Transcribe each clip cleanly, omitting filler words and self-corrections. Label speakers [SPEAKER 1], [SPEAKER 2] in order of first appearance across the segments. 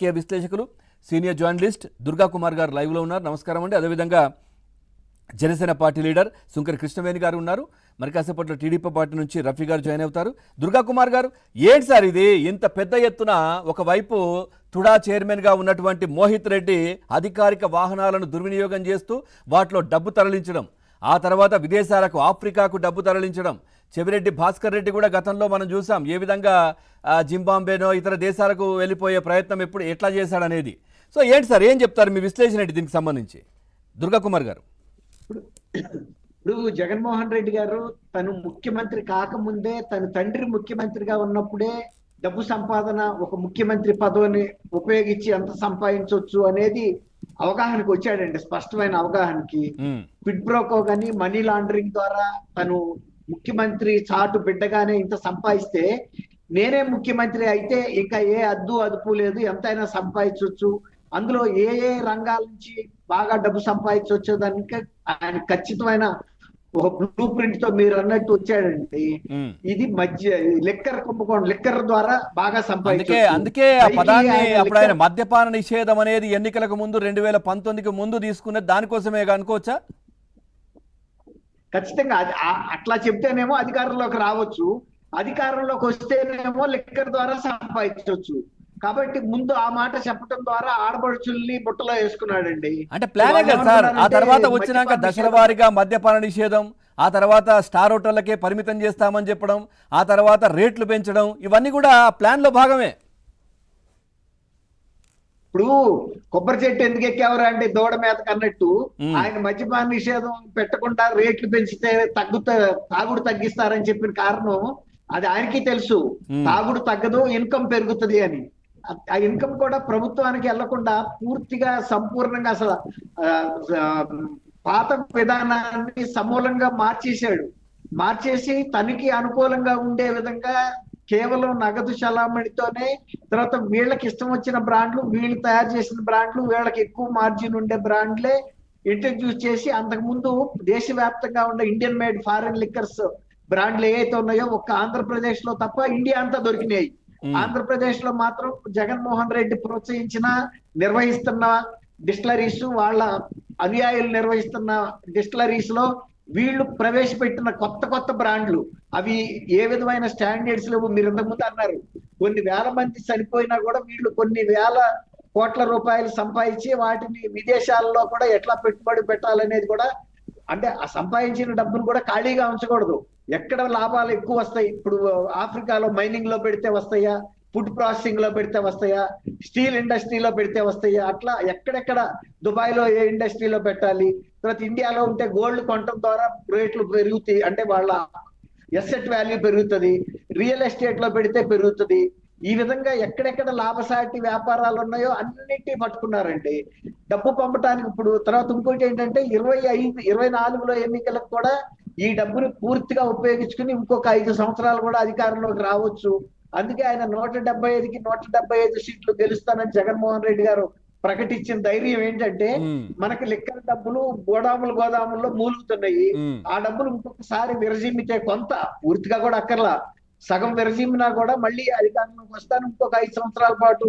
[SPEAKER 1] రాజకీయ విశ్లేషకులు senior journalist Durga Kumar గారు లైవ్లో ఉన్నారు. నమస్కారం అండి. అదేవిధంగా జనసేన పార్టీ లీడర్ సుంకర కృష్ణవేణి గారు ఉన్నారు. మరి కాసేపట్లో టీడీపీ పార్టీ నుంచి రఫీ గారు జాయిన్ అవుతారు. దుర్గా కుమార్ గారు, ఏంటి సార్ ఇది ఇంత పెద్ద ఎత్తున? ఒకవైపు తుడా చైర్మన్గా ఉన్నటువంటి మోహిత్ రెడ్డి అధికారిక వాహనాలను దుర్వినియోగం చేస్తూ వాటిలో డబ్బు తరలించడం, ఆ తర్వాత విదేశాలకు ఆఫ్రికాకు డబ్బు తరలించడం, చెవిరెడ్డి భాస్కర్ రెడ్డి కూడా గతంలో మనం చూసాం ఏ విధంగా జింబాంబేనో ఇతర దేశాలకు వెళ్ళిపోయే ప్రయత్నం ఎట్లా చేశాడనేది. సో ఏంటి సార్, ఏం చెప్తారు మీ విశ్లేషణ ఏంటి దీనికి సంబంధించి? దుర్గా కుమార్ గారు.
[SPEAKER 2] ఇప్పుడు జగన్మోహన్ రెడ్డి గారు తను ముఖ్యమంత్రి కాకముందే తన తండ్రి ముఖ్యమంత్రిగా ఉన్నప్పుడే డబ్బు సంపాదన, ఒక ముఖ్యమంత్రి పదవిని ఉపయోగించి ఎంత సంపాదించవచ్చు అనేది అవగాహనకు వచ్చాడండి. స్పష్టమైన అవగాహనకి క్విడ్ ప్రోకో గాని మనీ లాండరింగ్ ద్వారా తను ముఖ్యమంత్రి చాటు బిడ్డగానే ఇంత సంపాదిస్తే నేనే ముఖ్యమంత్రి అయితే ఇంకా ఏ అదుపు లేదు, ఎంతైనా సంపాదించవచ్చు, అందులో ఏ ఏ రంగాల నుంచి బాగా డబ్బు సంపాదించవచ్చు దానికి ఆయన ఖచ్చితమైన ఒక బ్లూ ప్రింట్ తో మీరు అన్నట్టు వచ్చాడండి. ఇది మధ్య లిక్కర్ కుంభకోణం, లిక్కర్ ద్వారా బాగా సంపాదించవచ్చు.
[SPEAKER 1] అందుకే ఆ పదాన్ని అప్పుడు ఆయన మద్యపాన నిషేధం అనేది ఎన్నికలకు ముందు 2019కి ముందు తీసుకున్నది దానికోసమే అనుకోవచ్చా?
[SPEAKER 2] ఖచ్చితంగా అట్లా చెప్తేనేమో అధికారంలోకి రావచ్చు, అధికారంలోకి వస్తేనేమో లిక్కర్ ద్వారా సంపాదించవచ్చు. కాబట్టి ముందు ఆ మాట చెప్పడం ద్వారా ఆడపడుచుల్ని బుట్టలో వేసుకున్నాడండి.
[SPEAKER 1] అంటే ప్లానే కదా సార్. ఆ తర్వాత వచ్చినాక దశల వారీగా మద్యపాన నిషేధం, ఆ తర్వాత స్టార్ హోటళ్లకే పరిమితం చేస్తామని చెప్పడం, ఆ తర్వాత రేట్లు పెంచడం, ఇవన్నీ కూడా ప్లాన్ లో భాగమే.
[SPEAKER 2] ఇప్పుడు కొబ్బరి చెట్టు ఎందుకు ఎక్కేవరా అంటే దూడ మేతకు అన్నట్టు ఆయన మద్యపాన నిషేధం పెట్టకుండా రేట్లు పెంచితే తాగుడు తగ్గిస్తారని చెప్పిన కారణం అది ఆయనకి తెలుసు. తాగుడు తగ్గదు, ఇన్కమ్ పెరుగుతుంది అని. ఆ ఇన్కమ్ కూడా ప్రభుత్వానికి వెళ్లకుండా పూర్తిగా సంపూర్ణంగా అసలు పాత విధానాన్ని సమూలంగా మార్చేసి తనకి అనుకూలంగా ఉండే విధంగా కేవలం నగదు చలామణితోనే, తర్వాత వీళ్ళకి ఇష్టం వచ్చిన బ్రాండ్లు, వీళ్ళు తయారు చేసిన బ్రాండ్లు, వీళ్ళకి ఎక్కువ మార్జిన్ ఉండే బ్రాండ్లే ఇంట్రడ్యూస్ చేసి అంతకుముందు దేశవ్యాప్తంగా ఉండే ఇండియన్ మేడ్ ఫారిన్ లిక్కర్స్ బ్రాండ్లు ఏవైతే ఉన్నాయో ఒక్క ఆంధ్రప్రదేశ్ లో తప్ప ఇండియా అంతా దొరికినాయి. ఆంధ్రప్రదేశ్ లో మాత్రం జగన్మోహన్ రెడ్డి ప్రోత్సహించిన నిర్వహిస్తున్న డిస్టిలరీస్, వాళ్ళ అనుయాయులు నిర్వహిస్తున్న డిస్టిలరీస్ లో వీళ్ళు ప్రవేశపెట్టిన కొత్త బ్రాండ్లు అవి ఏ విధమైన స్టాండర్డ్స్ లేవు. మీరు ఇంతకుముందు అన్నారు కొన్ని వేల మంది చనిపోయినా కూడా వీళ్ళు కొన్ని వేల కోట్ల రూపాయలు సంపాదించి వాటిని విదేశాల్లో కూడా ఎట్లా పెట్టుబడి పెట్టాలనేది కూడా, అంటే ఆ సంపాదించిన డబ్బును కూడా ఖాళీగా ఉంచకూడదు. ఎక్కడ లాభాలు ఎక్కువ వస్తాయి, ఇప్పుడు ఆఫ్రికాలో మైనింగ్ లో పెడితే వస్తాయా, ఫుడ్ ప్రాసెసింగ్ లో పెడితే వస్తాయా, స్టీల్ ఇండస్ట్రీలో పెడితే వస్తాయా, అట్లా ఎక్కడెక్కడ దుబాయ్ లో ఏ ఇండస్ట్రీలో పెట్టాలి, తర్వాత ఇండియాలో ఉంటే గోల్డ్ కొనటం ద్వారా రేట్లు పెరుగుతాయి, అంటే వాళ్ళ ఎసెట్ వాల్యూ పెరుగుతుంది, రియల్ ఎస్టేట్ లో పెడితే పెరుగుతుంది. ఈ విధంగా ఎక్కడెక్కడ లాభసాటి వ్యాపారాలు ఉన్నాయో అన్నిటినీ పట్టుకున్నారండి డబ్బు పంపటానికి. ఇప్పుడు తర్వాత ఇంకోటి ఏంటంటే 24లో ఎన్నికలకు కూడా ఈ డబ్బుని పూర్తిగా ఉపయోగించుకుని ఇంకొక 5 సంవత్సరాలు కూడా అధికారంలోకి రావచ్చు. అందుకే ఆయన 175కి 175 సీట్లు గెలుస్తానని జగన్మోహన్ రెడ్డి గారు ప్రకటించిన ధైర్యం ఏంటంటే, మనకి లిక్కర్ డబ్బులు గోదాముల్లో మూలుగుతున్నాయి, ఆ డబ్బులు ఇంకొకసారి విరజిమ్మితే, కొంత పూర్తిగా కూడా అక్కర్లా, సగం విరజిమ్మినా కూడా మళ్ళీ అధికారంలోకి వస్తాను, ఇంకొక 5 సంవత్సరాల పాటు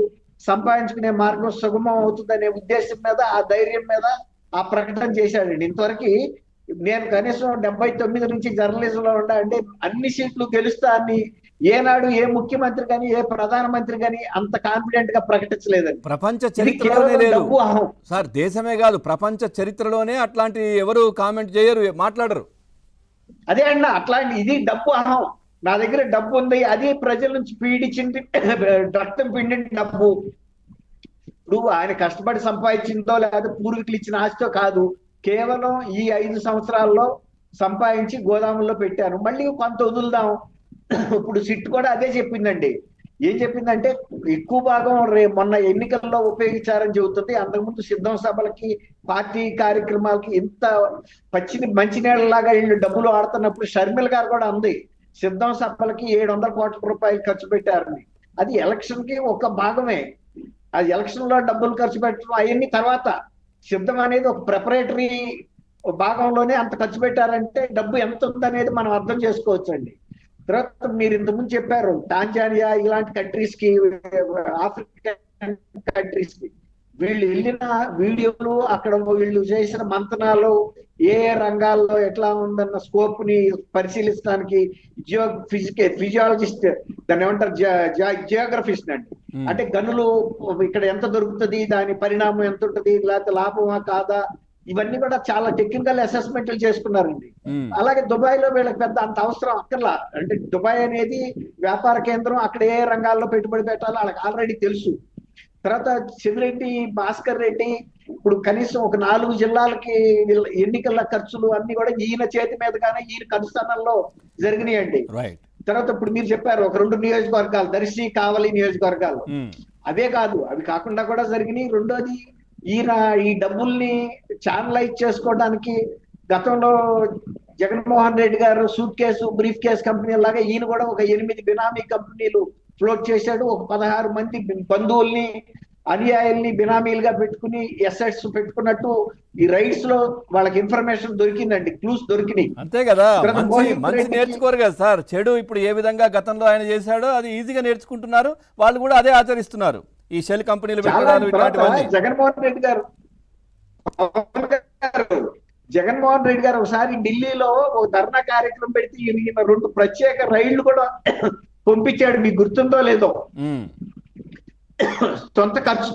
[SPEAKER 2] సంపాదించుకునే మార్గం సుగమం అవుతుందనే ఉద్దేశం మీద, ఆ ధైర్యం మీద ఆ ప్రకటన చేశాడండి. ఇంతవరకు నేను కనీసం 79 నుంచి జర్నలిజం లో ఉండా అంటే అన్ని సీట్లు గెలుస్తా అని ఏనాడు ఏ ముఖ్యమంత్రి కానీ ఏ ప్రధానమంత్రి కానీ అంత కాన్ఫిడెంట్ గా ప్రకటించలేదండి.
[SPEAKER 1] ప్రపంచ చరిత్రలోనే లేదు సార్, దేశమే కాదు ప్రపంచ చరిత్రలోనే అట్లాంటి ఎవరు కామెంట్ చేయరు, మాట్లాడరు.
[SPEAKER 2] అదే అన్న, అట్లాంటి ఇది డబ్బు అహం. నా దగ్గర డబ్బు ఉంది, అది ప్రజల నుంచి పీడించింది, రక్తం పిండిన డబ్బు. ఇప్పుడు ఆయన కష్టపడి సంపాదించిందో లేదా పూర్వీకులు ఇచ్చిన ఆస్తితో కాదు, కేవలం ఈ 5 సంవత్సరాల్లో సంపాదించి గోదాముల్లో పెట్టాను, మళ్ళీ కొంత వదులుదాం. ఇప్పుడు సిట్ కూడా అదే చెప్పిందండి. ఏం చెప్పిందంటే ఎక్కువ భాగం మొన్న ఎన్నికల్లో ఉపయోగించారని చెబుతుంది. అంతకుముందు సిద్ధం సభలకి, పార్టీ కార్యక్రమాలకి ఇంత మంచినీళ్ళలాగా వీళ్ళు డబ్బులు ఆడుతున్నప్పుడు షర్మిల గారు కూడా అంది సిద్ధం సభలకి 700 కోట్ల రూపాయలు ఖర్చు పెట్టారని. అది ఎలక్షన్ కి ఒక భాగమే, అది ఎలక్షన్ లో డబ్బులు ఖర్చు పెట్టడం అవన్నీ తర్వాత. సిద్ధం అనేది ఒక ప్రిపరేటరీ భాగంలోనే అంత ఖర్చు పెట్టారంటే డబ్బు ఎంత ఉందనేది మనం అర్థం చేసుకోవచ్చు అండి. తర్వాత మీరు ఇంతకుముందు చెప్పారు టాంజానియా ఇలాంటి కంట్రీస్ కి, ఆఫ్రికన్ వీళ్ళు వెళ్ళిన వీడియోలు, అక్కడ వీళ్ళు చేసిన మంతనాలు, ఏ ఏ రంగాల్లో ఎట్లా ఉందన్న స్కోప్ ని పరిశీలించడానికి ఫిజియాలజిస్ట్, దాన్ని ఏమంటారు, జియోగ్రఫిస్ట్ అండి. అంటే గనులు ఇక్కడ ఎంత దొరుకుతుంది, దాని పరిణామం ఎంత ఉంటుంది, లేకపోతే లాభమా కాదా, ఇవన్నీ కూడా చాలా టెక్నికల్ అసెస్మెంట్లు చేసుకున్నారండి. అలాగే దుబాయ్ లో వీళ్ళకి పెద్ద అంత అవసరం అక్కర్లా. అంటే దుబాయ్ అనేది వ్యాపార కేంద్రం, అక్కడ ఏ రంగాల్లో పెట్టుబడి పెట్టాలో వాళ్ళకి ఆల్రెడీ తెలుసు. తర్వాత చెవిరెడ్డి భాస్కర్ రెడ్డి ఇప్పుడు కనీసం ఒక 4 జిల్లాలకి ఎన్నికల ఖర్చులు అన్ని కూడా ఈయన చేతి మీదగానే, ఈయన కనుసన్నల్లో జరిగినాయండి. తర్వాత ఇప్పుడు మీరు చెప్పారు ఒక 2 నియోజకవర్గాలు, దర్శి కావలి నియోజకవర్గాలు. అవే కాదు, అవి కాకుండా కూడా జరిగినాయి. రెండోది, ఈయన ఈ డబ్బుల్ని ఛానలైజ్ చేసుకోవడానికి గతంలో జగన్మోహన్ రెడ్డి గారు suit case, brief case company లాగా ఈయన కూడా ఒక 8 బినామీ కంపెనీలు ఫ్లోట్ చేశాడు. ఒక 16 మంది బంధువుల్ని, అనుయాయుల్ని బినామీలుగా పెట్టుకుని ఎసెట్స్ పెట్టుకున్నట్టు ఈ రైట్స్ లో వాళ్ళకి ఇన్ఫర్మేషన్ దొరికిందండి, క్లూస్ దొరికినాయి.
[SPEAKER 1] అంతే కదా, మంచి నేర్చుకోరు కదా సార్. చెడు ఇప్పుడు ఏ విధంగా గతంలో ఆయన చేశాడో అది ఈజీగా నేర్చుకుంటున్నారు, వాళ్ళు కూడా అదే ఆచరిస్తున్నారు. ఈ షెల్ కంపెనీలు
[SPEAKER 2] జగన్మోహన్ రెడ్డి గారు ఒకసారి ఢిల్లీలో ఒక ధర్నా కార్యక్రమం పెడితే ఈయన 2 ప్రత్యేక రైళ్లు కూడా పంపించాడు, మీకు గుర్తుందో లేదో, సొంత ఖర్చుతో.